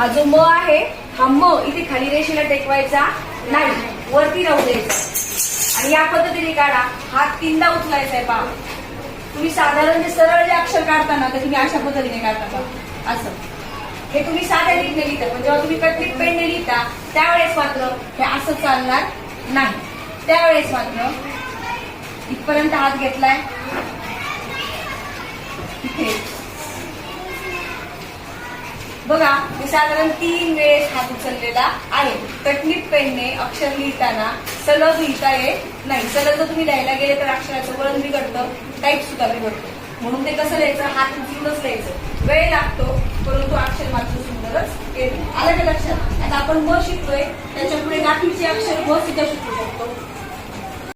हा जो म आहे हा म इथे खाली रेषेला टेकवायचा नाही, वरती राहू द्यायचा आणि या पद्धतीने काढा. हात 3दा उचलायचा आहे. पहा तुम्ही साधारण जे सरळ जे अक्षर काढताना तर तुम्ही अशा पद्धतीने काढता बघा असं. हे तुम्ही साध्या रीतीने लिहिता, पण जेव्हा तुम्ही कटलिक पेनने लिहिता त्यावेळेस मात्र हे असं चालणार नाही. त्यावेळेस मात्र इथपर्यंत हात घेतलाय, इथे बघा मी साधारण 3 वेळेस हात उचललेला आहे. कटलिक पेनने अक्षर लिहिताना सलग लिहिता येत नाही. सलग जर तुम्ही लिहायला गेले तर अक्षराचं वळण बिघडतं, टाईप सुद्धा बिघडतं. म्हणून ते कसं लिहायचं, हात उचलूनच लिहायचं. वेळ लागतो परंतु अक्षर मात्र सुंदरच येते. आलं का लक्षात? आता आपण म शिकलोय, त्याच्या पुढे बाकीचे अक्षर म सुद्धा शिकू शकतो.